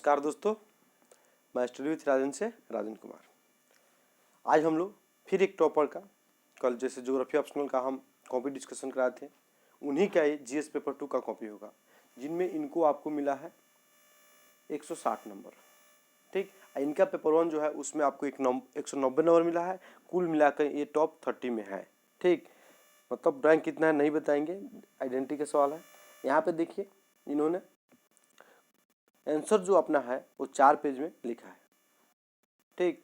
नमस्कार दोस्तों, मैं स्टूडियो विथ राजन से राजन कुमार। आज हम लोग फिर एक टॉपर का, कल जैसे ज्योग्राफी ऑप्शनल का हम कॉपी डिस्कशन कराए थे, उन्हीं का ये जीएस पेपर 2 का कॉपी होगा, जिनमें इनको आपको मिला है 160 नंबर। ठीक, इनका पेपर 1 जो है उसमें आपको 190 नंबर मिला है। कुल मिलाकर ये टॉप 30 में है। ठीक, मतलब रैंक कितना है नहीं बताएंगे, आइडेंटिटी का सवाल है। यहाँ पे देखिए, इन्होंने आंसर जो अपना है वो 4 पेज में लिखा है। ठीक,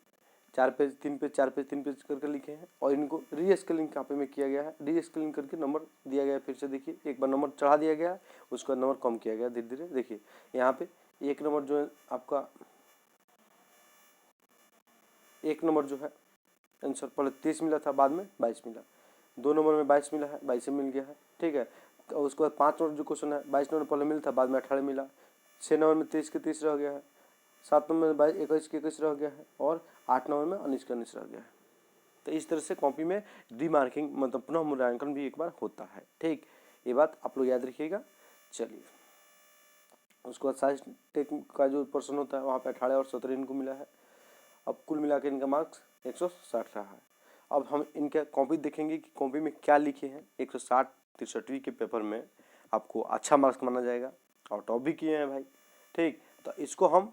4 पेज 3 पेज 4 पेज 3 पेज करके लिखे हैं और इनको रीस्केलिंग यहाँ पे में किया गया है। रीस्केलिंग करके नंबर दिया गया है। फिर से देखिए, एक बार नंबर चढ़ा दिया गया है, उसका नंबर कम किया गया धीरे धीरे। देखिए यहाँ पे एक नंबर जो है आपका, एक नंबर जो है आंसर पहले 30 मिला था, बाद में 22 मिला। 2 नंबर में 22 मिला है, 22 मिल गया है। ठीक है, तो उसके बाद 5 नंबर जो क्वेश्चन है 22 नंबर पहले मिला था, बाद में 18 मिला। 6 नंबर में 23 के 30 रह गया है। 7 नंबर में 21 के 21 रह गया है और 8 नंबर में 19 के 19 रह गया है। तो इस तरह से कॉपी में रीमार्किंग मतलब पुनः मूल्यांकन भी एक बार होता है। ठीक, ये बात आप लोग याद रखिएगा। चलिए, उसके बाद साइंस टेक का जो पर्सन होता है वहाँ पे 18 और 17 इनको मिला है। अब कुल मिला के इनका मार्क्स 160 रहा है। अब हम इनका कॉपी देखेंगे कि कॉपी में क्या लिखे हैं। 160 63 के पेपर में आपको अच्छा मार्क्स माना जाएगा और टॉप भी किए हैं भाई। ठीक, तो इसको हम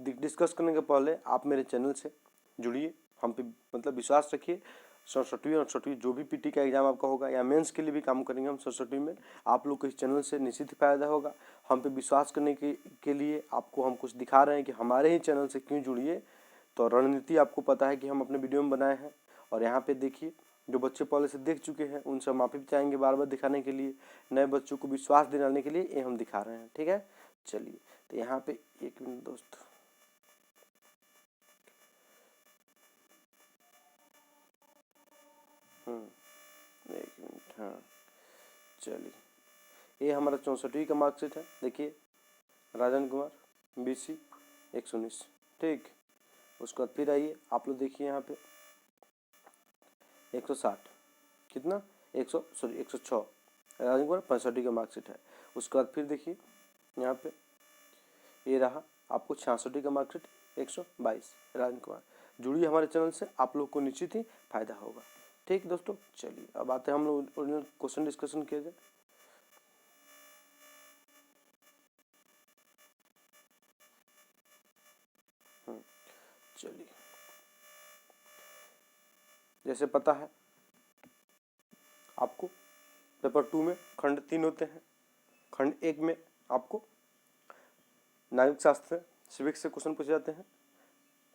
डिस्कस करने के पहले आप मेरे चैनल से जुड़िए, हम पे मतलब विश्वास रखिए। 67वीं और 68वीं जो भी पीटी का एग्जाम आपका होगा या मेंस के लिए भी काम करेंगे हम 67वीं में, आप लोग को इस चैनल से निश्चित ही फायदा होगा। हम पे विश्वास करने के लिए आपको हम कुछ दिखा रहे हैं कि हमारे ही चैनल से क्यों जुड़िए। तो रणनीति आपको पता है कि हम अपने वीडियो में बनाए हैं। और यहाँ पे देखिए, जो बच्चे पहले से देख चुके हैं उनसे माफ़ी चाहेंगे बार बार दिखाने के लिए, नए बच्चों को विश्वास दिलाने के लिए ये हम दिखा रहे हैं। ठीक है, चलिए, तो यहाँ पे एक मिनट दोस्त, एक मिनट, हाँ चलिए, ये हमारा 64वीं का मार्कशीट है। देखिए, राजन कुमार BC 119। ठीक, उसके बाद फिर आइए आप लोग देखिए यहाँ पे 160 कितना 106 राजन कुमार 65 का मार्कशीट है। उसके बाद फिर देखिए यहाँ पे ये रहा आपको 66 का मार्कशीट 122 राजन कुमार। जुड़िए हमारे चैनल से, आप लोग को निश्चित ही फायदा होगा। ठीक दोस्तों, चलिए अब आते हैं हम लोग ओरिजिनल क्वेश्चन डिस्कशन किया जाए। चलिए, जैसे पता है आपको पेपर 2 में खंड 3 होते हैं। खंड 1 में आपको नागरिक शास्त्र सिविक्स से क्वेश्चन पूछे जाते हैं।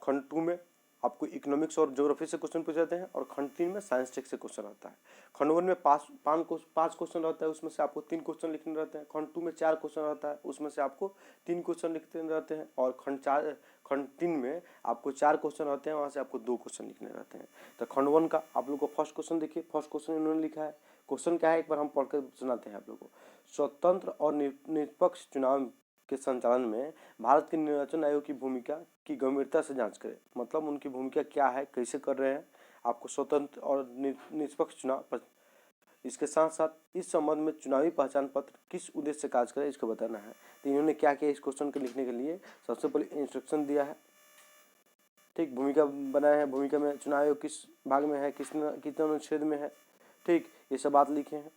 खंड 2 में आपको इकोनॉमिक्स और ज्योग्राफी से क्वेश्चन पूछे जाते हैं और खंड 3 में साइंस टेक से क्वेश्चन आता है। खंड 1 में 5 क्वेश्चन रहता है, उसमें से आपको 3 क्वेश्चन लिखने रहते हैं। खंड 2 में 4 क्वेश्चन रहता है, उसमें से आपको 3 क्वेश्चन लिखने रहते हैं। और खंड 3 में आपको 4 क्वेश्चन रहते हैं, वहाँ से आपको 2 क्वेश्चन लिखने रहते हैं। तो खंड 1 का आप लोग को फर्स्ट क्वेश्चन देखिए। फर्स्ट क्वेश्चन इन्होंने लिखा है। क्वेश्चन क्या है एक बार हम पढ़कर सुनाते हैं आप लोग को। स्वतंत्र और निष्पक्ष चुनाव के संचालन में भारत के निर्वाचन आयोग की भूमिका की गंभीरता से जांच करें। मतलब उनकी भूमिका क्या है, कैसे कर रहे हैं। आपको स्वतंत्र और निष्पक्ष चुनाव, इसके साथ साथ इस संबंध में चुनावी पहचान पत्र किस उद्देश्य से कार्य करे इसको बताना है। तो इन्होंने क्या किया इस क्वेश्चन को लिखने के लिए, सबसे पहले इंस्ट्रक्शन दिया है। ठीक, भूमिका बनाया है, भूमिका में चुनाव आयोग किस भाग में है, कितने अनुच्छेद में है। ठीक, ये सब बात लिखे हैं।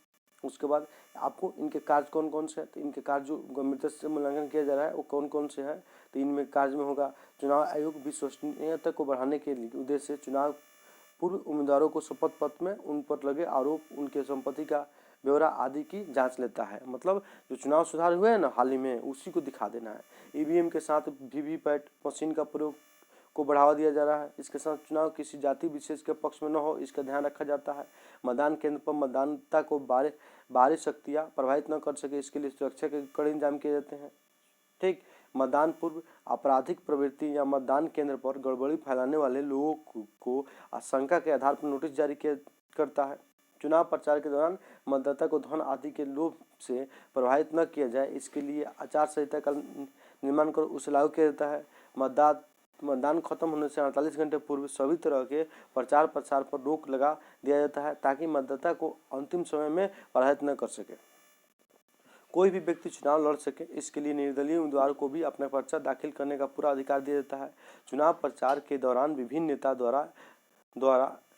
उसके बाद आपको इनके कार्य कौन कौन से हैं, तो इनके कार्य जो गंभीरता से मूल्यांकन किया जा रहा है वो कौन कौन से हैं। तो इनमें कार्य में होगा, चुनाव आयोग विश्वसनीयता को बढ़ाने के लिए उद्देश्य से चुनाव पूर्व उम्मीदवारों को शपथ पत्र में उन पर लगे आरोप, उनके संपत्ति का ब्यौरा आदि की जांच लेता है। मतलब जो चुनाव सुधार हुए हैं ना हाल ही में, उसी को दिखा देना है। ईवीएम के साथ वीवीपैट मशीन का प्रयोग को बढ़ावा दिया जा रहा है। इसके साथ चुनाव किसी जाति विशेष के पक्ष में न हो, इसका ध्यान रखा जाता है। मतदान केंद्र पर मतदाता को बाहरी शक्तियाँ प्रभावित न कर सके, इसके लिए सुरक्षा के कड़े इंतजाम किए जाते हैं। ठीक, मतदान पूर्व आपराधिक प्रवृत्ति या मतदान केंद्र पर गड़बड़ी फैलाने वाले लोगों को आशंका के आधार पर नोटिस जारी करता है। चुनाव प्रचार के दौरान मतदाता को धन आदि के लोभ से प्रभावित न किया जाए, इसके लिए आचार संहिता का निर्माण कर उसे लागू किया जाता है। मतदान खत्म होने से 48 घंटे पूर्व सभी तरह के प्रचार प्रसार पर रोक लगा दिया जाता है, ताकि मतदाता को अंतिम समय में प्रभावित न कर सके। कोई भी व्यक्ति चुनाव लड़ सके, इसके लिए निर्दलीय उम्मीदवार को भी अपना पर्चा दाखिल करने का पूरा अधिकार दिया जाता है। चुनाव प्रचार के दौरान विभिन्न नेता द्वारा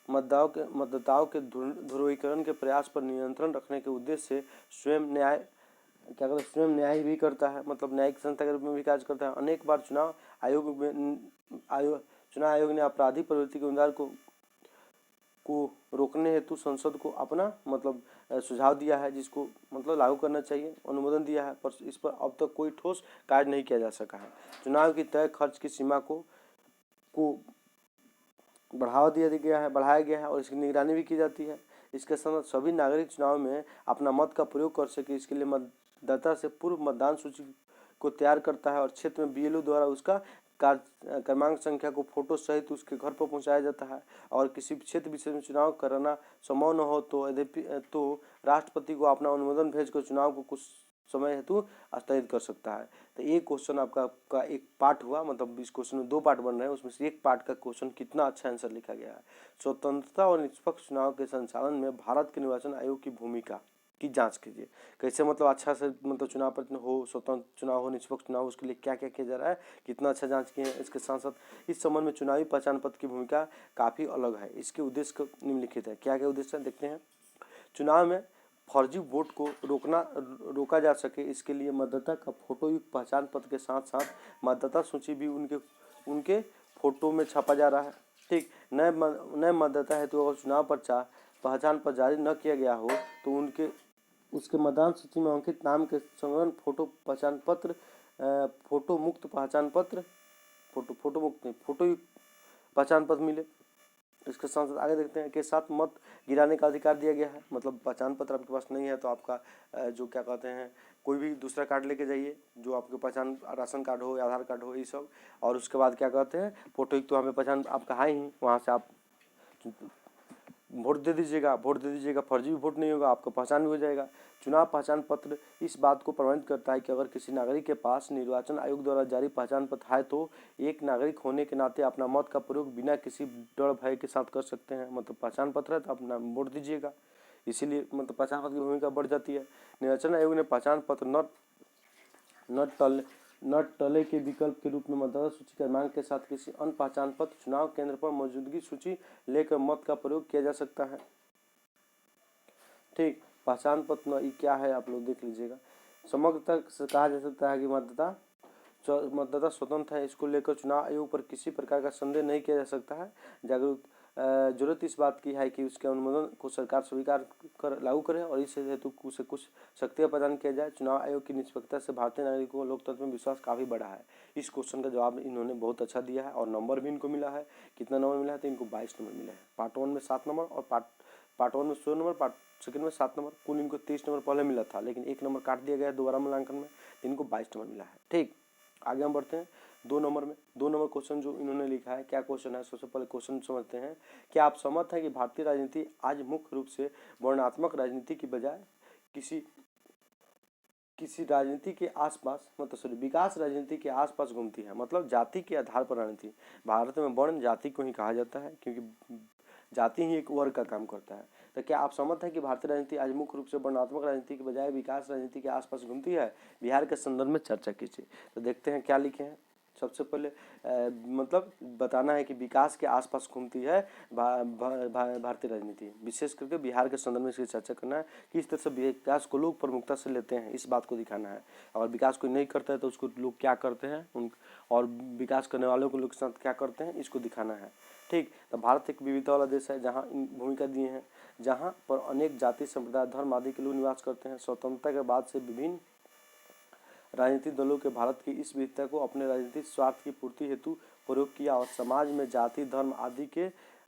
मतदाताओं के ध्रुवीकरण के प्रयास पर नियंत्रण रखने के उद्देश्य से स्वयं न्याय भी करता है, मतलब न्यायिक संस्था के रूप में भी कार्य करता है। अनेक बार चुनाव आयोग ने आपराधिक प्रवृत्ति के उम्मीदवार को रोकने हेतु संसद को अपना मतलब सुझाव दिया है, जिसको मतलब लागू करना चाहिए, अनुमोदन दिया है, पर इस पर अब तक कोई ठोस कार्य नहीं किया जा सका है। चुनाव की तय खर्च की सीमा को बढ़ाया गया है और इसकी निगरानी भी की जाती है। इसके साथ सभी नागरिक चुनाव में अपना मत का प्रयोग कर सके, इसके लिए मतदाता से पूर्व मतदान सूची को तैयार करता है और क्षेत्र में BLO द्वारा उसका क्रमांक संख्या को फोटो सहित उसके घर पर पहुंचाया जाता है। और किसी क्षेत्र विशेष में चुनाव कराना संभव न हो तो राष्ट्रपति को अपना अनुमोदन भेजकर चुनाव को कुछ समय हेतु स्थगित कर सकता है। तो ये क्वेश्चन आपका एक पार्ट हुआ, मतलब इस क्वेश्चन में 2 पार्ट बन रहे हैं, उसमें से एक पार्ट का क्वेश्चन कितना अच्छा आंसर लिखा गया है। स्वतंत्रता और निष्पक्ष चुनाव के संचालन में भारत के निर्वाचन आयोग की भूमिका की जांच कीजिए। कैसे मतलब अच्छा से मतलब चुनाव प्रश्न हो, स्वतंत्र चुनाव हो, निष्पक्ष चुनाव हो, उसके लिए क्या क्या किया जा रहा है, कितना अच्छा जांच किए हैं। इसके साथ साथ इस संबंध में चुनावी पहचान पत्र की भूमिका काफ़ी अलग है। इसके उद्देश्य निम्नलिखित है। क्या क्या उद्देश्य है देखते हैं। चुनाव में फर्जी वोट को रोका जा सके, इसके लिए मतदाता का फोटोयुक्त पहचान पत्र के साथ साथ मतदाता सूची भी उनके फोटो में छापा जा रहा है। ठीक, नए मतदाता है तो अगर चुनाव पहचान पत्र जारी न किया गया हो तो उसके मतदान सूची में अंकित नाम के संलग्न फोटो मुक्त पहचान पत्र फोटोयुक्त पहचान पत्र मिले। इसके साथ साथ आगे देखते हैं के साथ मत गिराने का अधिकार दिया गया है। मतलब पहचान पत्र आपके पास नहीं है तो आपका जो क्या कहते हैं कोई भी दूसरा कार्ड लेके जाइए, जो आपके पहचान राशन कार्ड हो या आधार कार्ड हो, ये सब। और उसके बाद क्या कहते हैं फोटोयुक्त तो हमें पहचान आपका है ही, वहाँ से आप वोट दे दीजिएगा। फर्जी वोट नहीं होगा, आपका पहचान भी हो जाएगा। चुनाव पहचान पत्र इस बात को प्रमाणित करता है कि अगर किसी नागरिक के पास निर्वाचन आयोग द्वारा जारी पहचान पत्र है तो एक नागरिक होने के नाते अपना मत का प्रयोग बिना किसी डर भय के साथ कर सकते हैं। मतलब पहचान पत्र है तो अपना वोट दीजिएगा, इसीलिए मतलब पहचान पत्र की भूमिका बढ़ जाती है। निर्वाचन आयोग ने पहचान पत्र न टले के विकल्प के रूप में मतदाता सूची क्रमांक के साथ किसी अन्य पहचान पत्र चुनाव केंद्र पर मौजूदगी सूची लेकर मत का प्रयोग किया जा सकता है। ठीक, पहचान पत्र क्या है आप लोग देख लीजिएगा। समग्रता से कहा जा सकता है कि मतदाता स्वतंत्र है, इसको लेकर चुनाव आयोग पर किसी प्रकार का संदेह नहीं किया जा सकता है। जरूरत इस बात की है कि उसके अनुमोदन को सरकार स्वीकार कर लागू करे और इस हेतु उसे कुछ शक्तियाँ प्रदान किया जाए। चुनाव आयोग की निष्पक्षता से भारतीय नागरिकों को लोकतंत्र में विश्वास काफ़ी बढ़ा है। इस क्वेश्चन का जवाब इन्होंने बहुत अच्छा दिया है और नंबर भी इनको मिला है। कितना नंबर मिला है तो इनको 22 नंबर मिला है। पार्ट 1 में 7 नंबर और पार्ट 1 में 16 नंबर, पार्ट 2 में 7 नंबर, कुल इनको 23 नंबर पहले मिला था, लेकिन 1 नंबर काट दिया गया है दोबारा मूल्यांकन में, तो इनको 22 नंबर मिला है। ठीक, आगे हम बढ़ते हैं 2 नंबर में। 2 नंबर क्वेश्चन जो इन्होंने लिखा है, क्या क्वेश्चन है सबसे पहले क्वेश्चन समझते हैं। क्या आप सहमत हैं कि भारतीय राजनीति आज मुख्य रूप से वर्णात्मक राजनीति की बजाय किसी राजनीति के आसपास विकास राजनीति के आसपास घूमती है, मतलब जाति के आधार पर राजनीति। भारत में वर्ण जाति को ही कहा जाता है क्योंकि जाति ही एक वर्ग का काम करता है। तो क्या आप सहमत हैं कि भारतीय राजनीति आज मुख्य रूप से वर्णात्मक राजनीति के बजाय विकास राजनीति के आसपास घूमती है? बिहार के संदर्भ में चर्चा कीजिए। तो देखते हैं क्या लिखे हैं। सबसे पहले मतलब बताना है कि विकास के आसपास घूमती है भारतीय राजनीति, विशेष करके बिहार के संदर्भ में इसकी चर्चा करना है। किस तरह से विकास को लोग प्रमुखता से लेते हैं, इस बात को दिखाना है। अगर विकास कोई नहीं करता है तो उसको लोग क्या करते हैं और विकास करने वालों को लोग के साथ क्या करते हैं, इसको दिखाना है। ठीक, तो भारत एक विविधता वाला देश है जहाँ इन भूमिका दिए हैं, जहाँ पर अनेक जाति संप्रदाय धर्म आदि के लोग निवास करते हैं। स्वतंत्रता के बाद से विभिन्न राजनीतिक दलों के भारत की इस विविधता को अपने राजनीतिक स्वार्थ की पूर्ति हेतु प्रयोग किया और समाज में जाति धर्म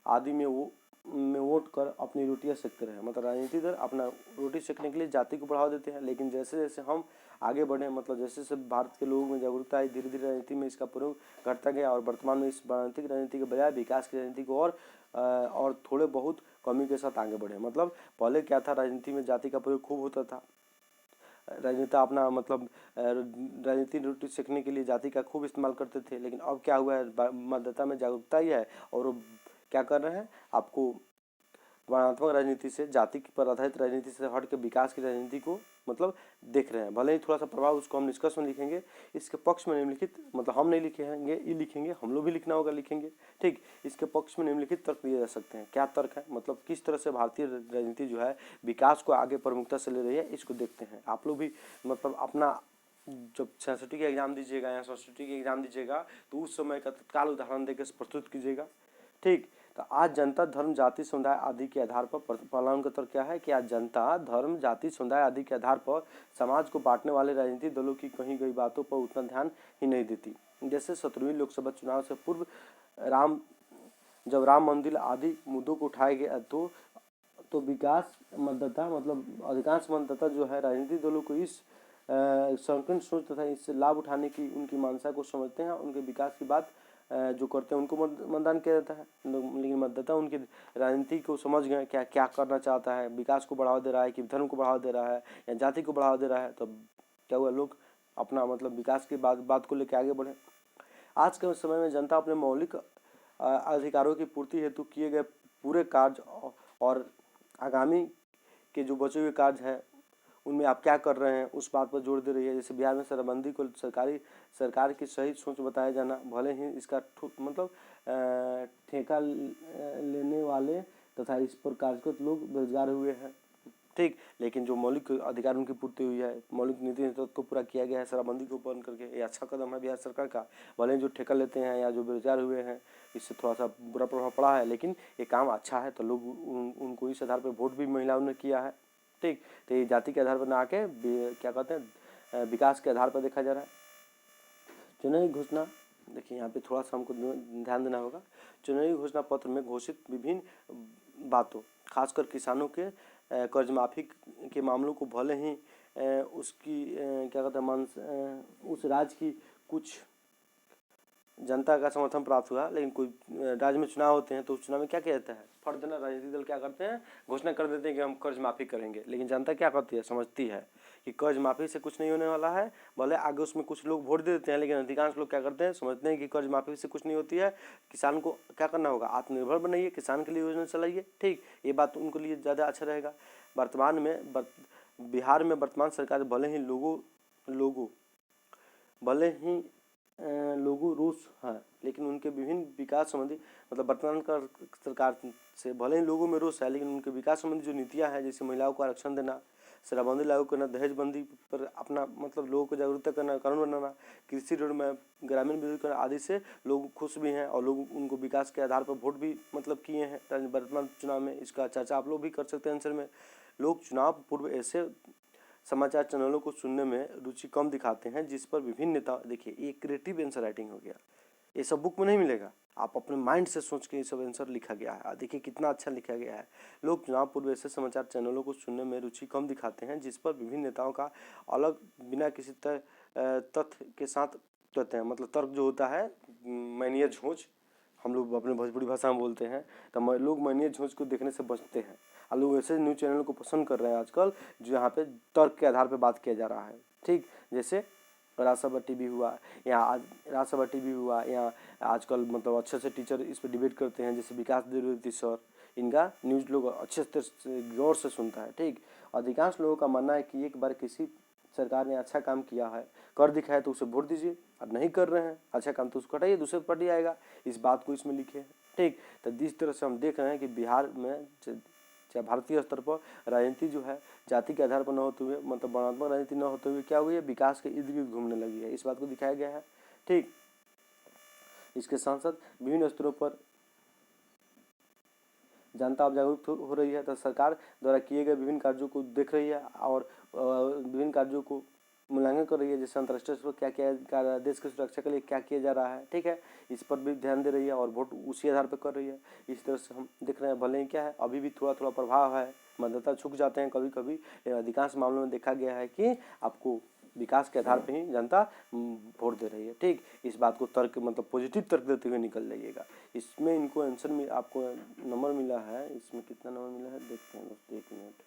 आदि में वोट कर अपनी रोटियां सेकते रहे। मतलब राजनीतिक दल अपना रोटी सेकने के लिए जाति को बढ़ावा देते हैं, लेकिन जैसे जैसे हम आगे बढ़े, मतलब जैसे जैसे भारत के लोगों में जागरूकता आई, धीरे धीरे राजनीति में इसका प्रयोग घटता गया और वर्तमान में इस राजनीतिक राजनीति के बजाय विकास की राजनीति को और थोड़े बहुत कमी के साथ आगे बढ़े। मतलब पहले क्या था, राजनीति में जाति का प्रयोग खूब होता था, राजनेता अपना मतलब राजनीतिक रोटी सेकने के लिए जाति का खूब इस्तेमाल करते थे। लेकिन अब क्या हुआ है, मतदाता में जागरूकता ही है और वो क्या कर रहे हैं, आपको वर्णात्मक राजनीति से, जाति पर आधारित राजनीति से हट के विकास की राजनीति को मतलब देख रहे हैं। भले ही थोड़ा सा प्रभाव उसको हम निष्कर्ष में लिखेंगे, इसके पक्ष में निम्नलिखित, मतलब हम नहीं लिखेंगे, ये लिखेंगे, हम लोग भी लिखना होगा, लिखेंगे, ठीक। इसके पक्ष में निम्नलिखित तर्क दिए जा सकते हैं। क्या तर्क है, मतलब किस तरह से भारतीय राजनीति जो है विकास को आगे प्रमुखता से ले रही है, इसको देखते हैं। आप लोग भी मतलब अपना जब 66 के एग्जाम दीजिएगा या 67 के एग्जाम दीजिएगा तो उस समय का तत्काल उदाहरण देकर प्रस्तुत कीजिएगा, ठीक। तो आज जनता धर्म जाति समुदाय आदि के आधार पर, पहला उनका तर्क क्या है कि आज जनता धर्म जाति समुदाय आदि के आधार पर समाज को बांटने वाले राजनीतिक दलों की कही गई बातों पर उतना ध्यान ही नहीं देती। जैसे 17वीं लोकसभा चुनाव से पूर्व जब राम मंदिर आदि मुद्दों को उठाए गए तो विकास मतदाता, मतलब अधिकांश मतदाता जो है राजनीतिक दलों को इस संकीर्ण सोच तथा इससे लाभ उठाने की उनकी मानसा को समझते हैं। उनके विकास की बात जो करते हैं उनको मतदान किया जाता है, लेकिन मतदाता उनकी राजनीति को समझ गए, क्या क्या करना चाहता है, विकास को बढ़ावा दे रहा है कि धर्म को बढ़ावा दे रहा है या जाति को बढ़ावा दे रहा है। तो क्या हुआ, लोग अपना मतलब विकास की बात को लेकर आगे बढ़े। आज के समय में जनता अपने मौलिक अधिकारों की पूर्ति हेतु किए गए पूरे कार्य और आगामी के जो बचे हुए कार्य हैं उनमें आप क्या कर रहे हैं उस बात पर जोर दे रही है। जैसे बिहार में शराबबंदी को सरकार की सही सोच बताया जाना, भले ही इसका मतलब ठेका लेने वाले तथा इस पर कार्यरत लोग बेरोजगार हुए हैं, ठीक, लेकिन जो मौलिक अधिकार उनकी पूर्ति हुई है, मौलिक नीति को पूरा किया गया है शराबबंदी को बंद करके। ये अच्छा कदम है बिहार सरकार का। भले ही जो ठेका लेते हैं या जो बेरोजगार हुए हैं इससे थोड़ा सा बुरा प्रभाव पड़ा है, लेकिन ये काम अच्छा है तो लोग उनको इस आधार पर वोट भी महिलाओं ने किया है, ठीक। तो ये जाति के आधार पर ना आके क्या कहते हैं विकास के आधार पर देखा जा रहा है। चुनावी घोषणा, देखिए यहाँ पे थोड़ा सा हमको ध्यान देना होगा। चुनावी घोषणा पत्र में घोषित विभिन्न बातों, खासकर किसानों के कर्ज माफी के मामलों को भले ही उसकी क्या कहते हैं उस राज्य की कुछ जनता का समर्थन प्राप्त हुआ, लेकिन कोई राज्य में चुनाव होते हैं तो उस चुनाव में क्या किया जाता है, फट देना, राजनीतिक दल क्या करते हैं, घोषणा कर देते हैं कि हम कर्ज माफ़ी करेंगे, लेकिन जनता क्या करती है, समझती है कि कर्ज माफ़ी से कुछ नहीं होने वाला है। भले आगे उसमें कुछ लोग वोट दे देते हैं, लेकिन अधिकांश लोग क्या करते हैं, समझते हैं कि कर्ज माफ़ी से कुछ नहीं होती है। किसान को क्या करना होगा, आत्मनिर्भर बनाइए, किसान के लिए योजना चलाइए, ठीक। ये बात उनके लिए ज़्यादा अच्छा रहेगा। वर्तमान में बिहार में वर्तमान सरकार भले ही लोगों रोष है, लेकिन उनके विभिन्न विकास संबंधी, मतलब वर्तमान का सरकार से भले ही लोगों में रोष है, लेकिन उनके विकास संबंधी जो नीतियां हैं, जैसे महिलाओं को आरक्षण देना, शराबबंदी लागू करना, दहेजबंदी पर अपना मतलब लोगों को जागरूकता करना, कानून बनाना, कृषि ऋण में ग्रामीण विद्युतीकरण आदि से लोग खुश भी हैं और लोग उनको विकास के आधार पर वोट भी मतलब किए हैं वर्तमान चुनाव में। इसका चर्चा आप लोग भी कर सकते हैं आंसर में। लोग चुनाव पूर्व ऐसे समाचार चैनलों को सुनने में रुचि कम दिखाते हैं जिस पर विभिन्न नेता, देखिए ये क्रिएटिव आंसर राइटिंग हो गया, ये सब बुक में नहीं मिलेगा, आप अपने माइंड से सोच के ये सब आंसर लिखा गया है। देखिए कितना अच्छा लिखा गया है। लोग चुनाव पूर्व ऐसे समाचार चैनलों को सुनने में रुचि कम दिखाते हैं जिस पर विभिन्न नेताओं का अलग बिना किसी तथ्य के साथ कहते हैं, मतलब तर्क जो होता है मैनिया झोंझ, हम लोग अपने भोजपुरी भाषा में बोलते हैं, तो लोग मैनिया झोंझ को देखने से बचते हैं। और लोग ऐसे न्यूज़ चैनल को पसंद कर रहे हैं आजकल जो यहाँ पे तर्क के आधार पे बात किया जा रहा है, ठीक। जैसे राज्यसभा टीवी हुआ या राज्यसभा टीवी हुआ या आजकल मतलब अच्छे से टीचर इस पर डिबेट करते हैं, जैसे विकास द्विवेदी सर, इनका न्यूज़ लोग अच्छे से गौर से सुनता है, ठीक। अधिकांश लोगों का मानना है कि एक बार किसी सरकार ने अच्छा काम किया है, कर दिखाया तो उसे वोट दीजिए, अब नहीं कर रहे हैं अच्छा काम तो उसको हटाइए, दूसरे पार्टी आएगा, इस बात को इसमें लिखे हैं, ठीक। तो जिस तरह से हम देख रहे हैं कि बिहार में चाहे भारतीय स्तर पर राजनीति जो है जाति के आधार पर न होते हुए, मतलब वर्णात्मक राजनीति न होते हुए क्या हुई है, विकास के इर्द गिर्द घूमने लगी है, इस बात को दिखाया गया है, ठीक। इसके साथ साथ विभिन्न स्तरों पर जनता अब जागरूक हो रही है, तो सरकार द्वारा किए गए विभिन्न कार्यों को देख रही है और विभिन्न कार्यों को मूल्यांकन कर रही है, जैसे अंतर्राष्ट्रीय स्तर पर क्या देश की सुरक्षा के लिए क्या किया जा रहा है, ठीक है, इस पर भी ध्यान दे रही है और वोट उसी आधार पर कर रही है। इस तरह से हम देख रहे हैं, भले ही क्या है अभी भी थोड़ा थोड़ा प्रभाव है, मतदाता झुक जाते हैं कभी कभी, लेकिन अधिकांश मामलों में देखा गया है कि आपको विकास के आधार पर ही जनता वोट दे रही है, ठीक। इस बात को तर्क मतलब पॉजिटिव तर्क देते हुए निकल जाइएगा। इसमें इनको आंसर में आपको नंबर मिला है, इसमें कितना नंबर मिला है देखते हैं दोस्तों, 1 मिनट।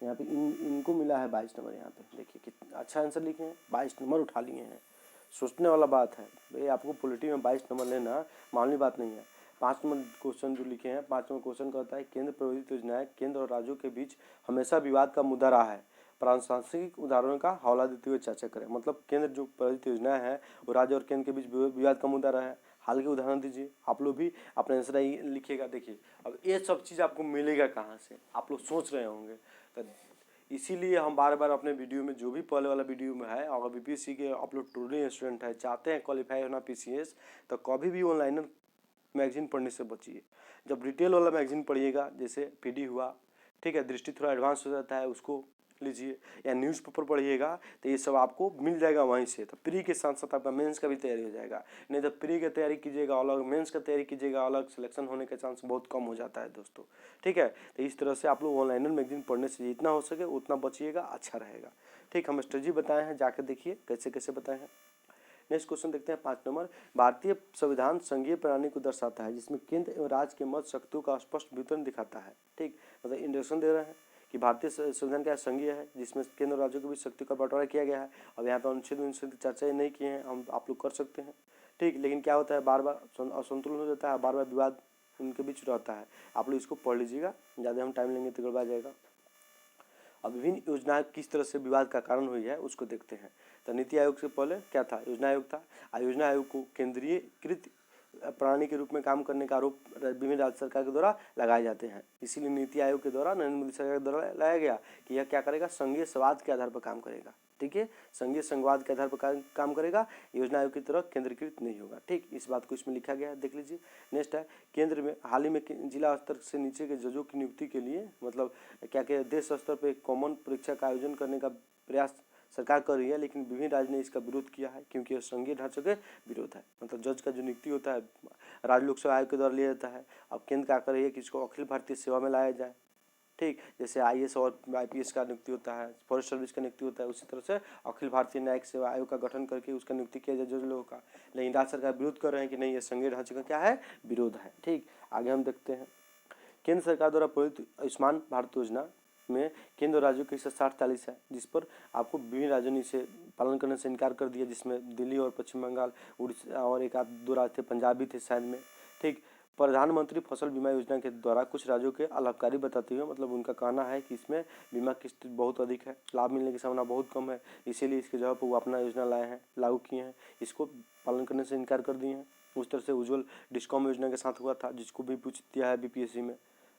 यहाँ पे इनको मिला है 22 नंबर। यहाँ पे देखिए कितना अच्छा आंसर लिखे हैं, 22 नंबर उठा लिए हैं। सोचने वाला बात है भाई, आपको पॉलिटी में 22 नंबर लेना मामूली बात नहीं है। 5 नंबर क्वेश्चन जो लिखे हैं, 5 नंबर क्वेश्चन कहता है केंद्र प्रायोजित योजनाएं केंद्र और राज्यों के बीच हमेशा विवाद का मुद्दा रहा है। प्रासंगिक उदाहरणों का हवाला देते हुए चर्चा करें। मतलब केंद्र जो प्रायोजित योजनाएं हैं वो राज्य और केंद्र के बीच विवाद का मुद्दा रहा है। हाल के उदाहरण दीजिए। आप लोग भी अपना आंसर लिखिएगा। देखिए अब ये सब चीज़ आपको मिलेगा कहाँ से, आप लोग सोच रहे होंगे। तो इसीलिए हम बार बार अपने वीडियो में, जो भी पहले वाला वीडियो में है, अगर बीपीएससी के आप लोग ट्रूली स्टूडेंट है, चाहते हैं क्वालिफाई होना पीसीएस, तो कभी भी ऑनलाइन मैगजीन पढ़ने से बचिए। जब रिटेल वाला मैगजीन पढ़िएगा, जैसे पीडी हुआ, ठीक है, दृष्टि थोड़ा एडवांस हो जाता है, उसको लीजिए, या न्यूज़पेपर पढ़िएगा, तो ये सब आपको मिल जाएगा वहीं से। तो प्री के साथ साथ आपका मेंस का भी तैयारी हो जाएगा। नहीं तो प्री की तैयारी कीजिएगा अलग, मेंस का तैयारी कीजिएगा अलग, सिलेक्शन होने का चांस बहुत कम हो जाता है दोस्तों। ठीक है, तो इस तरह से आप लोग ऑनलाइन मैगजीन पढ़ने से जितना हो सके उतना बचिएगा, अच्छा रहेगा। ठीक, हम स्ट्रेटजी बताए हैं, जाकर देखिए कैसे कैसे बताए हैं। नेक्स्ट क्वेश्चन देखते हैं 5 नंबर। भारतीय संविधान संघीय प्रणाली को दर्शाता है जिसमें केंद्र एवं राज्य के मत शक्तियों का स्पष्ट वितरण दिखाता है। ठीक, मतलब इंडक्शन दे रहे हैं कि भारतीय संविधान क्या संघीय है, जिसमें केंद्र और राज्यों के बीच शक्ति का बंटवारा किया गया है। अब यहाँ पर अनुच्छेद चर्चा नहीं किए हैं हम, आप लोग कर सकते हैं। ठीक, लेकिन क्या होता है, बार बार असंतुलन हो जाता है, बार बार विवाद उनके बीच रहता है। आप लोग इसको पढ़ लीजिएगा, ज़्यादा हम टाइम लेंगे तो गड़बड़ा जाएगा। अब विभिन्न योजनाएं किस तरह से विवाद का कारण हुई है उसको देखते हैं। तो नीति आयोग से पहले क्या था, योजना आयोग था। योजना आयोग को केंद्रीयकृत प्रणाली के रूप में काम करने का आरोप विभिन्न राज्य सरकार के द्वारा लगाए जाते हैं। इसीलिए नीति आयोग के द्वारा, नरेंद्र मोदी सरकार के द्वारा लाया गया कि यह क्या करेगा, संघीय संवाद के आधार पर काम करेगा। ठीक है, संघीय संवाद के आधार पर काम करेगा, योजना आयोग की तरह केंद्रीकृत नहीं होगा। ठीक, इस बात को इसमें लिखा गया है, देख लीजिए। नेक्स्ट है, केंद्र में हाल ही में जिला स्तर से नीचे के जजों की नियुक्ति के लिए, मतलब क्या क्या देश स्तर पर कॉमन परीक्षा का आयोजन करने का प्रयास सरकार कर रही है, लेकिन विभिन्न राज्य ने इसका विरोध किया है क्योंकि यह संघीय ढांचे के विरोध है। मतलब जज का जो नियुक्ति होता है राज्य लोक सेवा आयोग के द्वारा लिया जाता है। अब केंद्र क्या कर रही है कि इसको अखिल भारतीय सेवा में लाया जाए। ठीक, जैसे आईएएस और आईपीएस का नियुक्ति होता है, फॉरेस्ट सर्विस का नियुक्ति होता है, उसी तरह से अखिल भारतीय न्यायिक सेवा आयोग का गठन करके उसका नियुक्ति किया जाए जज लोगों का। लेकिन राज्य सरकार विरोध कर रहे हैं कि नहीं, ये संघीय ढांचे का क्या है, विरोध है। ठीक, आगे हम देखते हैं। केंद्र सरकार द्वारा प्रेरित आयुष्मान भारत योजना में केंद्र और राज्यों की हिस्सा 60-40 है, जिस पर आपको विभिन्न राज्यों ने इसे पालन करने से इनकार कर दिया, जिसमें दिल्ली और पश्चिम बंगाल, उड़ीसा और एक आध दो राज्य थे, पंजाब भी थे शायद में। ठीक, प्रधानमंत्री फसल बीमा योजना के द्वारा कुछ राज्यों के अलाभकारी बताते हुए, मतलब उनका कहना है कि इसमें बीमा किस्त बहुत अधिक है, लाभ मिलने की संभावना बहुत कम है, इसीलिए इसके जगह पर वो अपना योजना लाए हैं, लागू किए हैं, इसको पालन करने से इनकार कर दिए हैं। उस तरह से उज्ज्वल डिस्कॉम योजना के साथ हुआ था, जिसको भी पूछ दिया है बीपीएससी में।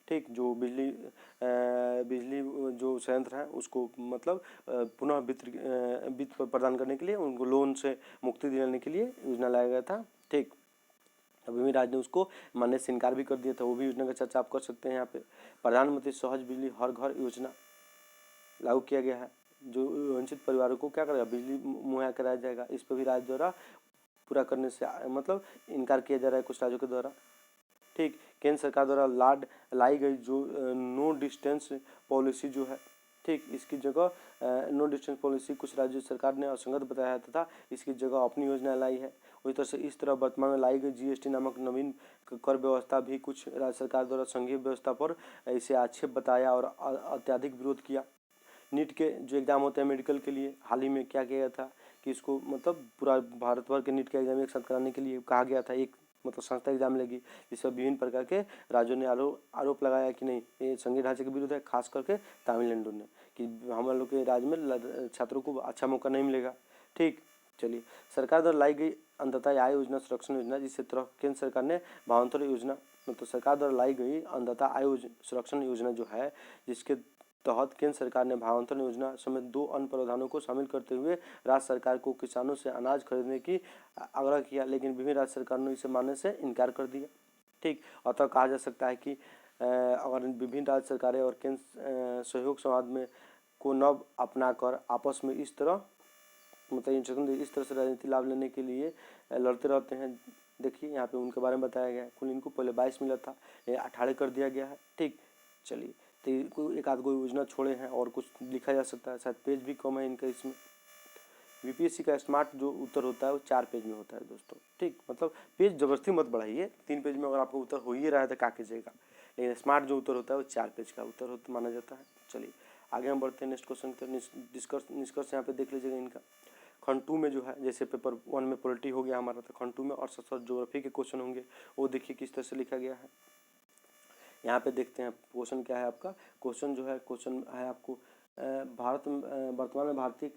ठीक, जो बिजली जो संयंत्र हैं उसको मतलब पुनः वित्त प्रदान करने के लिए, उनको लोन से मुक्ति दिलाने के लिए योजना लाया गया था। ठीक, विभिन्न राज्य ने उसको मानने से इनकार भी कर दिया था, वो भी योजना का चर्चा आप कर सकते हैं यहाँ पे। प्रधानमंत्री सहज बिजली हर घर योजना लागू किया गया है, जो वंचित परिवारों को क्या करेगा, बिजली मुहैया कराया जाएगा। इस पर भी राज्य द्वारा पूरा करने से मतलब इनकार किया जा रहा है कुछ राज्यों के द्वारा। ठीक, केंद्र सरकार द्वारा लाई गई जो नो डिस्टेंस पॉलिसी जो है, ठीक, इसकी जगह नो डिस्टेंस पॉलिसी कुछ राज्य सरकार ने असंगत बताया तथा इसकी जगह अपनी योजना लाई है। उसी तरह से इस तरह वर्तमान में लाई गई जीएसटी नामक नवीन कर व्यवस्था भी कुछ राज्य सरकार द्वारा संघीय व्यवस्था पर इसे आक्षेप बताया और अत्यधिक विरोध किया। नीट के जो एग्ज़ाम होते हैं मेडिकल के लिए, हाल ही में क्या किया गया था कि इसको मतलब पूरा भारत भर के नीट के एग्जाम एक साथ कराने के लिए कहा गया था, एक मतलब संस्था एग्जाम लेगी, जिसमें विभिन्न प्रकार के राज्यों ने आरोप लगाया कि नहीं, ये संघीय ढांचे के विरुद्ध है, खास करके तमिलनाडु ने, कि हम लोग के राज्य में छात्रों को अच्छा मौका नहीं मिलेगा। ठीक, चलिए, सरकार द्वारा लाई गई अंततः आय योजना सुरक्षण योजना, जिससे तरह केंद्र सरकार ने भावांतर योजना, मतलब सरकार द्वारा लाई गई अंततः आय सुरक्षण योजना जो है, जिसके तहत केंद्र सरकार ने भावांतर योजना समेत 2 अन्य प्रावधानों को शामिल करते हुए राज्य सरकार को किसानों से अनाज खरीदने की आग्रह किया, लेकिन विभिन्न राज्य सरकार ने इसे मानने से इनकार कर दिया। ठीक, अतः कहा जा सकता है कि अगर विभिन्न राज्य सरकारें और केंद्र सहयोग संवाद में को न अपना कर आपस में इस तरह मतलब इस तरह से राजनीति लाभ लेने के लिए लड़ते रहते हैं। देखिए यहाँ पे उनके बारे में बताया गया है, कुल इनको पहले 22 मिला था, 18 कर दिया गया है। ठीक, चलिए, तो एक आध कोई योजना छोड़े हैं और कुछ लिखा जा सकता है, शायद पेज भी कम है इनका इसमें। बीपीएससी का स्मार्ट जो उत्तर होता है वो 4 पेज में होता है दोस्तों। ठीक, मतलब पेज जबरदस्ती मत बढ़ाइए, 3 पेज में अगर आपको उत्तर हो ही रहा है तो क्या कीजिएगा, लेकिन स्मार्ट जो उत्तर होता है वो 4 पेज का उत्तर माना जाता है। चलिए आगे हम बढ़ते हैं नेक्स्ट क्वेश्चन के निष्कर्ष यहाँ पे देख लीजिएगा इनका। खंड 2 में जो है, जैसे पेपर 1 में पॉलिटी हो गया हमारा, तो खंड 2 में और साथ ज्योग्राफी के क्वेश्चन होंगे, वो देखिए किस तरह से लिखा गया है। यहाँ पे देखते हैं क्वेश्चन क्या है आपका। क्वेश्चन जो है, क्वेश्चन है आपको वर्तमान में भारतीय,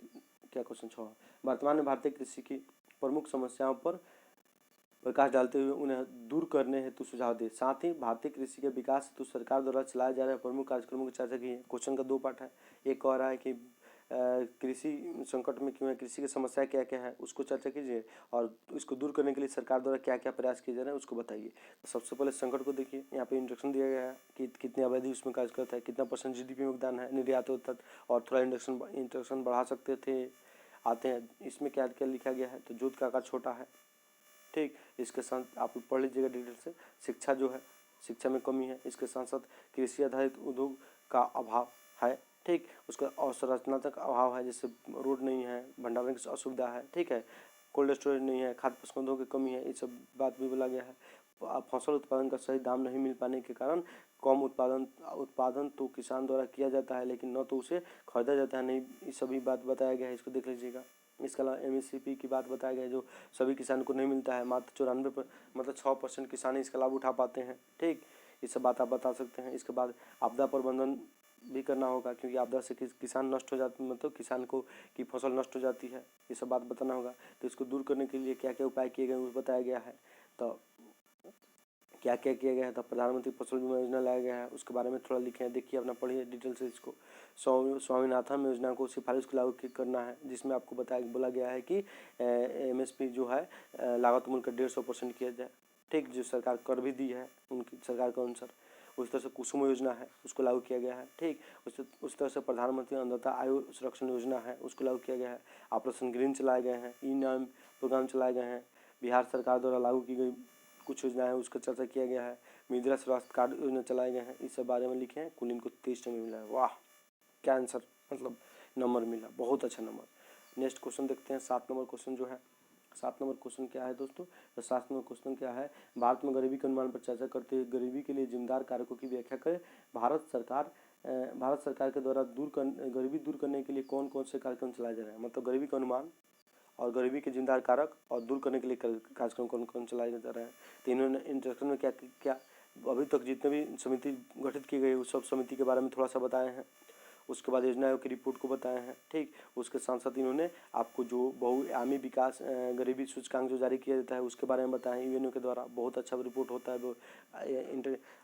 क्या क्वेश्चन 6, वर्तमान में भारतीय कृषि की प्रमुख समस्याओं पर प्रकाश डालते हुए उन्हें दूर करने हेतु सुझाव दिए। साथ ही भारतीय कृषि के विकास हेतु सरकार द्वारा चलाए जा रहे प्रमुख कार्यक्रमों की चर्चा की है। क्वेश्चन का 2 पार्ट है। एक कह रहा है कि कृषि संकट में क्यों है, कृषि की समस्या क्या क्या है उसको चर्चा कीजिए, और इसको दूर करने के लिए सरकार द्वारा क्या क्या प्रयास किए जा रहे हैं उसको बताइए। तो सबसे पहले संकट को देखिए, यहाँ पे इंट्रोडक्शन दिया गया है कि कितनी आबादी उसमें कार्य करता है, कितना % GDP में योगदान है, निर्यात होता, और थोड़ा इंट्रोडक्शन बढ़ा सकते थे, आते हैं। इसमें क्या क्या लिखा गया है, तो जोत का आकार छोटा है, ठीक। इसके साथ आप पढ़ लीजिएगा डिटेल से। शिक्षा जो है, शिक्षा में कमी है। इसके साथ साथ कृषि आधारित उद्योग का अभाव है, ठीक। उसका अवसंरचनात्मक अभाव है, जैसे रोड नहीं है, भंडारण की असुविधा है, ठीक है, कोल्ड स्टोरेज नहीं है, खाद्य प्रसंस्करणों की कमी है, ये सब बात भी बोला गया है। फसल उत्पादन का सही दाम नहीं मिल पाने के कारण कम उत्पादन तो किसान द्वारा किया जाता है, लेकिन न तो उसे खरीदा जाता है, नहीं, ये सभी बात बताया गया है, इसको देख लीजिएगा। इसके अलावा MSP की बात बताया गया है, जो सभी किसान को नहीं मिलता है, मात्र 94 मतलब 6% किसान इसका लाभ उठा पाते हैं, ठीक। ये सब बात आप बता सकते हैं। इसके बाद आपदा प्रबंधन भी करना होगा, क्योंकि आपदा से किसान नष्ट हो जाते, मतलब किसान को की फसल नष्ट हो जाती है, ये सब बात बताना होगा। तो इसको दूर करने के लिए क्या क्या उपाय किए गए वो बताया गया है। तो क्या क्या किया गया है, तो प्रधानमंत्री फसल बीमा योजना लाया गया है, उसके बारे में थोड़ा लिखे हैं, देखिए अपना पढ़िए डिटेल से इसको। स्वामीनाथन योजना को सिफारिश को लागू करना है, जिसमें आपको बोला गया है कि MSP जो है लागत मूल्य का 150% किया जाए, ठीक, जो सरकार कर भी दी है उनकी सरकार के अनुसार। उस तरह से कुसुम योजना है, उसको लागू किया गया है, ठीक। उस तरह से प्रधानमंत्री अन्नदाता आयु सुरक्षण योजना है, उसको लागू किया गया है। ऑपरेशन ग्रीन चलाए गए हैं, ई-नाम प्रोग्राम चलाए गए हैं। बिहार सरकार द्वारा लागू की गई कुछ योजना है, उसका चर्चा किया गया है। मृदा स्वास्थ्य कार्ड योजना चलाए गए हैं, इस सब बारे में लिखे हैं। कुल इनको 23 नंबर मिला है। वाह, क्या आंसर, मतलब नंबर मिला, बहुत अच्छा नंबर। नेक्स्ट क्वेश्चन देखते हैं, 7 नंबर क्वेश्चन जो है। 7 नंबर क्वेश्चन क्या है दोस्तों, तो 7 नंबर क्वेश्चन क्या है, भारत में गरीबी के अनुमान पर चर्चा करते हुए गरीबी के लिए जिम्मेदार कारकों की व्याख्या करें। भारत सरकार के द्वारा गरीबी दूर करने के लिए कौन कौन से कार्यक्रम चलाए जा रहे हैं, मतलब गरीबी का अनुमान और गरीबी के जिम्मेदार कारक और दूर करने के लिए कार्यक्रम कौन कौन चलाए जा रहे हैं। तो इन्होंने इंट्रोडक्शन में क्या क्या अभी तक जितने भी समिति गठित की गई उस सब समिति के बारे में थोड़ा सा बताए हैं। उसके बाद योजना आयोग की रिपोर्ट को बताए हैं, ठीक। उसके साथ साथ इन्होंने आपको जो बहुआयामी विकास गरीबी सूचकांक जो जारी किया जाता है उसके बारे में बताया है। UNO के द्वारा बहुत अच्छा रिपोर्ट होता है वो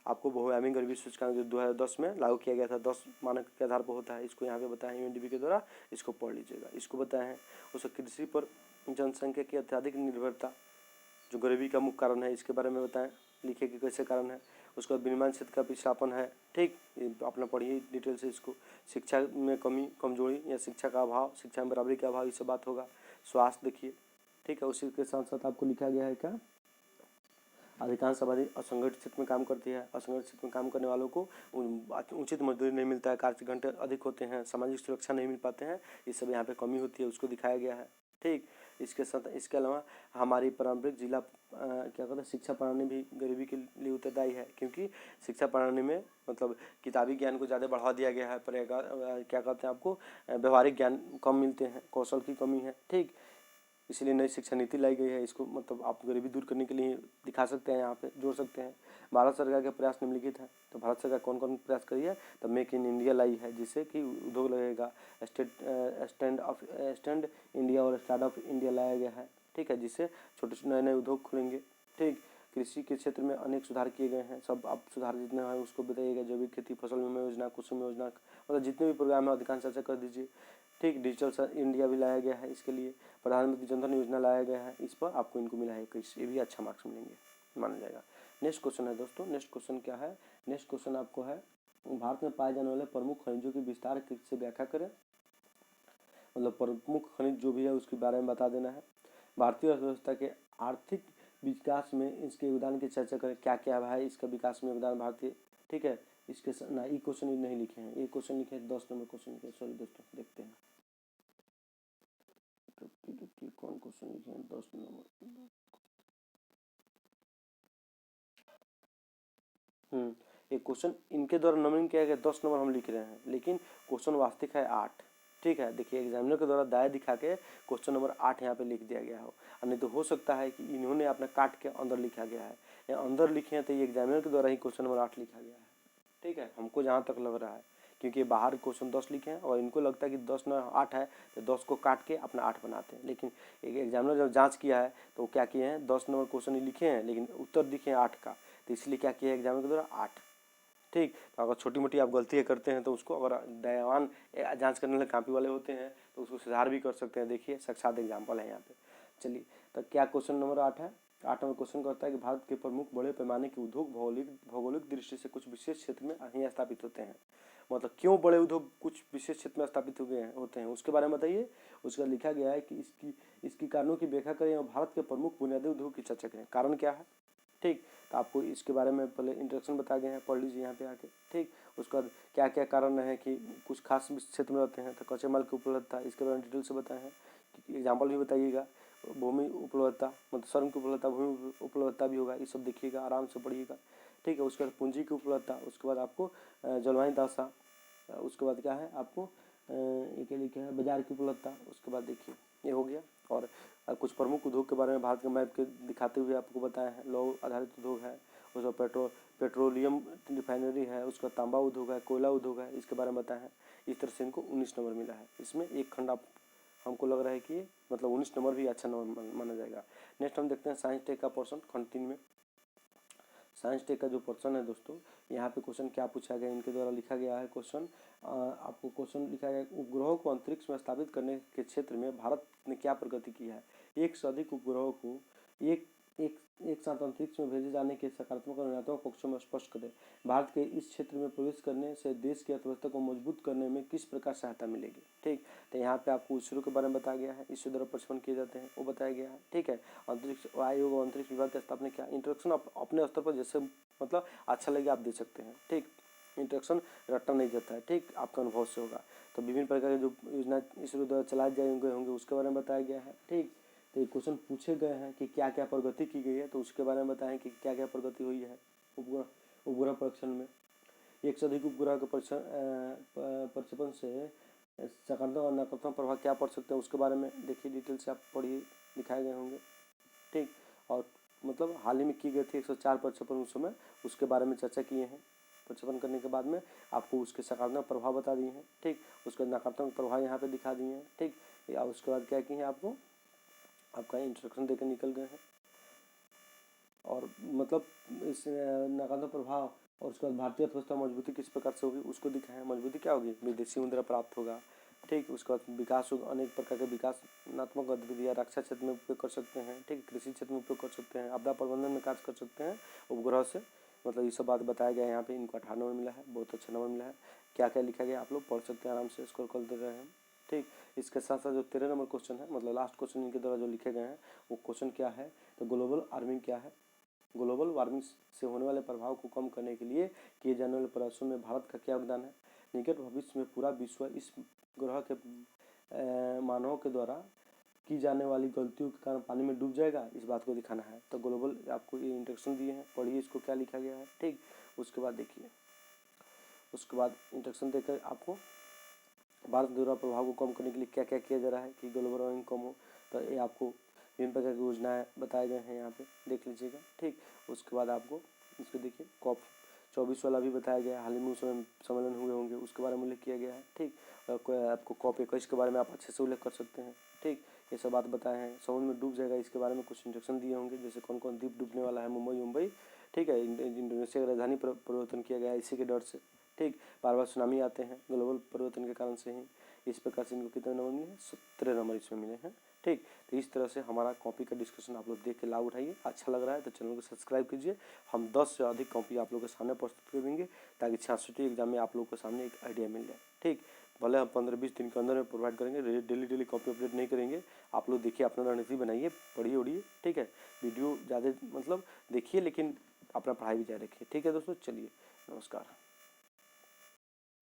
आपको बहुआयामी गरीबी सूचकांक जो 2010 में लागू किया गया था, 10 मानक के आधार पर होता है, इसको यहाँ पे बताया UNDP के द्वारा, इसको पढ़ लीजिएगा। इसको बताया है उसके कृषि पर जनसंख्या की अत्यधिक निर्भरता जो गरीबी का मुख्य कारण है, इसके बारे में बताएं, लिखे कि कैसे कारण है। उसका विनिर्माण क्षेत्र का पिछड़ापन है, ठीक, अपना पढ़िए डिटेल से इसको। शिक्षा में कमी कमजोरी या शिक्षा का अभाव, शिक्षा में बराबरी का अभाव, ये सब बात होगा। स्वास्थ्य देखिए, ठीक है। उसी के साथ साथ आपको लिखा गया है क्या, अधिकांश आबादी असंगठित क्षेत्र में काम करती है, असंगठित क्षेत्र में काम करने वालों को उचित मजदूरी नहीं मिलता है, कार्य घंटे अधिक होते हैं, सामाजिक सुरक्षा नहीं मिल पाते हैं, ये सब यहाँ पे कमी होती है, उसको दिखाया गया है, ठीक। इसके साथ इसके अलावा हमारी पारंपरिक जिला क्या कहते हैं शिक्षा प्रणाली भी गरीबी के लिए उत्तरदायी है, क्योंकि शिक्षा प्रणाली में मतलब किताबी ज्ञान को ज़्यादा बढ़ावा दिया गया है, पर क्या कहते हैं आपको व्यवहारिक ज्ञान कम मिलते हैं, कौशल की कमी है, ठीक। इसलिए नई शिक्षा नीति लाई गई है, इसको मतलब आप गरीबी दूर करने के लिए दिखा सकते हैं, यहाँ पे जोड़ सकते हैं। भारत सरकार के प्रयास निम्नलिखित है, तो भारत सरकार कौन कौन प्रयास करी है, तो मेक इन इंडिया लाई है, जिससे कि उद्योग लगेगा। स्टैंड इंडिया और स्टार्टअप इंडिया लाया गया है, ठीक है, जिससे छोटे छोटे नए नए उद्योग खुलेंगे, ठीक। कृषि के क्षेत्र में अनेक सुधार किए गए हैं, सब आप सुधार जितने हैं उसको बताइएगा। जैविक खेती, फसल बीमा योजना, कुसुम योजना, मतलब जितने भी प्रोग्राम है अधिकांश चर्चा कर दीजिए, ठीक। डिजिटल इंडिया भी लाया गया है, इसके लिए प्रधानमंत्री जनधन योजना लाया गया है, इस पर आपको इनको मिला है 21, ये भी अच्छा मार्क्स मिलेंगे, माना जाएगा। नेक्स्ट क्वेश्चन है दोस्तों, नेक्स्ट क्वेश्चन क्या है, नेक्स्ट क्वेश्चन आपको है भारत में पाए जाने वाले प्रमुख खनिजों की विस्तार से व्याख्या करें, मतलब प्रमुख खनिज जो भी है उसके बारे में बता देना है। भारतीय अर्थव्यवस्था के आर्थिक विकास में इसके योगदान की चर्चा करें, क्या क्या है इसका विकास में योगदान भारतीय, ठीक है। इसके ना ये क्वेश्चन नहीं लिखे हैं, ये क्वेश्चन लिखे हैं 10 नंबर क्वेश्चन लिखे, सॉरी दोस्तों देखते हैं कौन क्वेश्चन लिखे हैं 10 नंबर। एक क्वेश्चन इनके द्वारा नंबरिंग किया गया 10 नंबर हम लिख रहे हैं, लेकिन क्वेश्चन वास्तविक है 8, ठीक है, देखिए एग्जामिनर के द्वारा दाएं दिखा के क्वेश्चन नंबर 8 यहाँ पे लिख दिया गया हो, और नहीं तो हो सकता है कि इन्होंने अपना काट के अंदर लिखा गया है, या अंदर लिखे हैं तो ये एग्जामिनर के द्वारा ही क्वेश्चन नंबर 8 लिखा गया है। ठीक है, हमको जहाँ तक लग रहा है, क्योंकि बाहर क्वेश्चन 10 लिखे हैं और इनको लगता है कि 10 न 8 है, तो 10 को काट के अपना 8 बनाते हैं। लेकिन एक एग्जामिनर जब जांच किया है तो क्या किए हैं, 10 नंबर क्वेश्चन ही लिखे हैं लेकिन उत्तर दिखे हैं 8 का, तो इसलिए क्या किया है एग्जामिनर के द्वारा 8। ठीक, तो अगर छोटी मोटी आप गलतियाँ करते हैं तो उसको, अगर दयावान जांच करने वाले कापी वाले होते हैं तो उसको सुधार भी कर सकते हैं। देखिए साक्षात एग्जाम्पल है यहाँ पे। चलिए, तो क्या क्वेश्चन नंबर 8 है। 8 नंबर क्वेश्चन कहता है कि भारत के प्रमुख बड़े पैमाने के उद्योग भौगोलिक दृष्टि से कुछ विशेष क्षेत्र में ही स्थापित होते हैं। मतलब क्यों बड़े उद्योग कुछ विशेष क्षेत्र में स्थापित होते हैं उसके बारे में बताइए। उसका लिखा गया है कि इसकी कारणों की व्याख्या करें और भारत के प्रमुख बुनियादी उद्योग की चर्चा करें। कारण क्या है, ठीक, तो आपको इसके बारे में पहले इंट्रोडक्शन बताए गए हैं, पढ़ लीजिए यहाँ पे आके। ठीक, उसका क्या क्या कारण है कि कुछ खास क्षेत्र में रहते हैं, तो कच्चे माल की उपलब्धता, इसके बारे में डिटेल से बताए हैं। एग्जाम्पल भी बताइएगा, भूमि उपलब्धता, मतलब श्रम की उपलब्धता, भूमि उपलब्धता भी होगा, ये सब देखिएगा, आराम से पढ़िएगा। ठीक है, उसके बाद पूंजी की उपलब्धता, उसके बाद आपको जलवायु दशा, उसके बाद क्या है आपको ये लिखे हैं बाजार की उपलब्धता। उसके बाद देखिए ये हो गया, और कुछ प्रमुख उद्योग के बारे में भारत के मैप के दिखाते हुए आपको बताया है। लौह आधारित उद्योग है, उसका पेट्रोलियम रिफाइनरी है, उसका तांबा उद्योग है, कोयला उद्योग है, इसके बारे में बताया है। इस तरह से इनको 19 नंबर मिला है। इसमें एक खंड आप, हमको लग रहा है कि मतलब 19 नंबर भी अच्छा नंबर माना जाएगा। नेक्स्ट हम देखते हैं साइंस टेक का पोर्शन, खंड 3 में। साइंस टेक का जो पोर्शन है दोस्तों, यहाँ पे क्वेश्चन क्या पूछा गया, इनके द्वारा लिखा गया है क्वेश्चन। आपको क्वेश्चन लिखा गया, उपग्रहों को अंतरिक्ष में स्थापित करने के क्षेत्र में भारत ने क्या प्रगति की है। एक से अधिक उपग्रहों को एक साथ अंतरिक्ष में भेजे जाने के सकारात्मक और ऋणात्मक पक्षों में स्पष्ट करें। भारत के इस क्षेत्र में प्रवेश करने से देश की अर्थव्यवस्था को मजबूत करने में किस प्रकार सहायता मिलेगी। ठीक, तो यहाँ पे आपको इसरो के बारे में बताया गया है, इसरो द्वारा प्रक्षेपण किए जाते हैं वो बताया गया है। ठीक है, अंतरिक्ष आयोग और अंतरिक्ष विभाग की स्थापना क्या, इंट्रोडक्शन अपने स्तर पर जैसे मतलब अच्छा लगे आप दे सकते हैं। ठीक, इंट्रोडक्शन रट्टा नहीं जाता है, ठीक, आपका अनुभव से होगा। तो विभिन्न प्रकार के जो योजना इसरो द्वारा चलाए जाएंगे होंगे उसके बारे में बताया गया है। ठीक, तो ये क्वेश्चन पूछे गए हैं कि क्या क्या प्रगति की गई है, तो उसके बारे में बताएं कि क्या क्या प्रगति हुई है उपग्रह परीक्षण में। एक से अधिक उपग्रह के प्रक्षेपण से सकारात्मक और नकारात्मक प्रभाव क्या पड़ सकते हैं उसके बारे में देखिए, डिटेल से आप पढ़िए, दिखाए गए होंगे। ठीक, और मतलब हाल ही में की गई थी 104 प्रक्षेपण उस समय, उसके बारे में चर्चा किए हैं। प्रक्षेपण करने के बाद में आपको उसके सकारात्मक प्रभाव बता दिए हैं। ठीक, उसके नकारात्मक प्रभाव यहाँ पे दिखा दिए हैं। ठीक, या उसके बाद क्या किए हैं, आपको आपका इंस्ट्रक्शन देकर निकल गए हैं, और मतलब इस नकारात्मक प्रभाव और उसके बाद भारतीय अर्थव्यवस्था मजबूती किस प्रकार से होगी उसको दिखाया है। मजबूती क्या होगी, विदेशी मुद्रा प्राप्त होगा। ठीक, उसके बाद विकास होगा, अनेक प्रकार के विकासात्मक गतिविधियाँ रक्षा क्षेत्र में उपयोग कर सकते हैं। ठीक, कृषि क्षेत्र में उपयोग कर सकते हैं, आपदा प्रबंधन में कार्य कर सकते हैं उपग्रह से। मतलब ये सब बात बताया गया है यहाँ पे। इनको 18 नंबर मिला है, बहुत अच्छा नंबर मिला है। क्या क्या लिखा गया आप लोग पढ़ सकते हैं, आराम से स्कोर कर दे रहे हैं। ठीक, इसके साथ साथ जो 13 नंबर क्वेश्चन है, मतलब लास्ट क्वेश्चन इनके द्वारा जो लिखे गए हैं वो क्वेश्चन क्या है, तो ग्लोबल वार्मिंग क्या है। ग्लोबल वार्मिंग से होने वाले प्रभाव को कम करने के लिए किए जाने वाले प्रयासों में भारत का क्या योगदान है। निकट भविष्य में पूरा विश्व इस ग्रह के मानवों के द्वारा की जाने वाली गलतियों के कारण पानी में डूब जाएगा, इस बात को दिखाना है। तो ग्लोबल आपको ये इंट्रोडक्शन दिए हैं, पढ़िए इसको क्या लिखा गया है। ठीक, उसके बाद देखिए, उसके बाद इंट्रोडक्शन देकर आपको भारत द्वारा प्रभाव को कम करने के लिए क्या क्या किया जा रहा है कि ग्लोबल वार्मिंग कम हो, तो ये आपको विभिन्न प्रकार की योजनाएँ बताए गए हैं, यहाँ पे देख लीजिएगा। ठीक, उसके बाद आपको इसको देखिए, COP 24 वाला भी बताया गया है, हाल ही में उसमें सम्मेलन हुए होंगे उसके बारे में उल्लेख किया गया है। ठीक, आपको COP 21 के बारे में आप अच्छे से उल्लेख कर सकते हैं। ठीक, ये सब बात बताए हैं। समुद्र में डूब जाएगा इसके बारे में कुछ इंस्ट्रक्शन दिए होंगे, जैसे कौन कौन द्वीप डूबने वाला है, मुंबई। ठीक है, इंडोनेशिया की राजधानी परिवर्तन किया गया है इसी के डर से। ठीक, बार बार सुनामी आते हैं ग्लोबल परिवर्तन के कारण से ही। इस प्रकार से इनको कितने नंबर मिले, 17 नंबर इसमें मिले हैं। ठीक, तो इस तरह से हमारा कॉपी का डिस्कशन आप लोग देख के लाभ उठाइए। अच्छा लग रहा है तो चैनल को सब्सक्राइब कीजिए। हम 10 से अधिक कॉपी आप लोगों के सामने प्रस्तुत कर देंगे, ताकि 66वीं एग्जाम में आप लोगों के सामने एक आइडिया मिल जाए। ठीक, भले हम 15-20 दिन के अंदर में प्रोवाइड करेंगे, डेली कॉपी अपडेट नहीं करेंगे। आप लोग देखिए, अपना रणनीति बनाइए, पढ़िए उड़िए। ठीक है, वीडियो ज़्यादा मतलब देखिए, लेकिन अपना पढ़ाई भी जारी रखिए। ठीक है दोस्तों, चलिए, नमस्कार।